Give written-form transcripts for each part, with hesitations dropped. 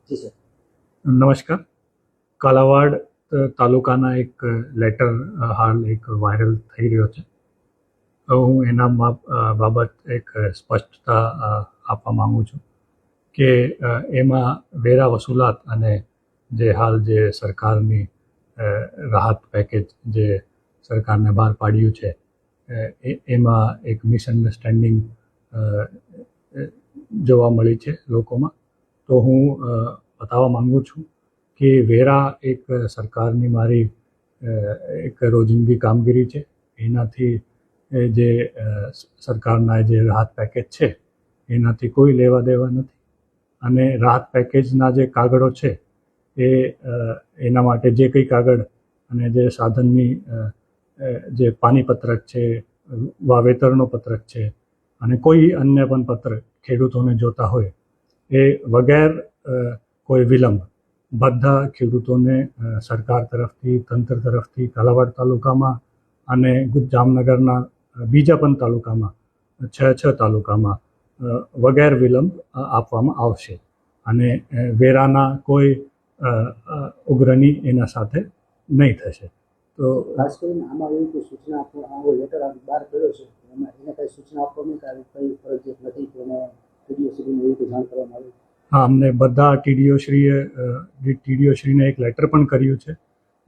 જી sir. નમસ્કાર. કાલાવાડ તાલુકાના એક લેટર હાલ એક વાયરલ થઈ રહ્યો છે. હું એના બાબત એક સ્પષ્ટતા આપવા માંગુ છું કે એમાં વેરા વસૂલાત અને જે હાલ જે સરકારની રાહત પેકેજ જે સરકારને બહાર પાડ્યું છે એમાં એક મિસઅન્ડરસ્ટેન્ડિંગ જોવા મળી છે લોકોમાં. તો હું બતાવવા માંગુ છું કે વેરા એક સરકારની મારી એક રોજિંદી કામગીરી છે. એનાથી જે સરકારના જે રાહત પેકેજ છે એનાથી કોઈ લેવા દેવા નથી. અને રાહત પેકેજના જે કાગળો છે એ એના માટે જે કંઈ કાગળ અને જે સાધનની જે પાણીપત્રક છે, વાવેતરનો પત્રક છે અને કોઈ અન્ય પણ પત્ર ખેડૂતોને જોતા હોય એ વગેર કોઈ વિલંબ બધા ખેડૂતોને સરકાર તરફથી, તંત્ર તરફથી કાલાવાડ તાલુકામાં અને જામનગરના બીજા પણ તાલુકામાં 6 તાલુકામાં વગેર વિલંબ આપવામાં આવશે. અને વેરાના કોઈ ઉઘરાણી એના સાથે નહીં થશે. તો ખાસ કરીને આમાં એવી કોઈ સૂચના આપવા લેટર બહાર કર્યો છે એમાં એને કંઈ સૂચના આપવામાં કંઈ ફરજિયાત નથી કે એને ટીડીઓશ્રીને એવી કોઈ જાણ કરવામાં આવી? હા, અમને બધા ટીડીઓશ્રીને એક લેટર પણ કર્યું છે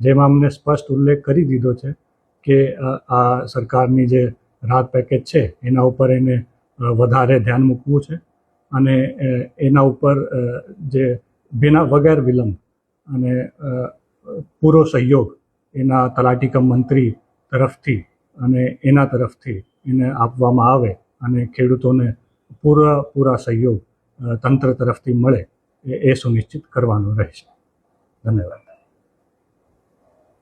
જેમાં અમને સ્પષ્ટ ઉલ્લેખ કરી દીધો છે કે આ સરકારની જે રાહત પેકેજ છે એના ઉપર એને વધારે ધ્યાન મૂકવું છે અને એના ઉપર જે વગેર વિલંબ અને પૂરો સહયોગ એના તલાટી કમ મંત્રી તરફથી અને એના તરફથી એને આપવામાં આવે અને ખેડૂતોને પૂરા સહયોગ તંત્ર તરફથી મળે એ સુનિશ્ચિત કરવાનું રહેશે. ધન્યવાદ.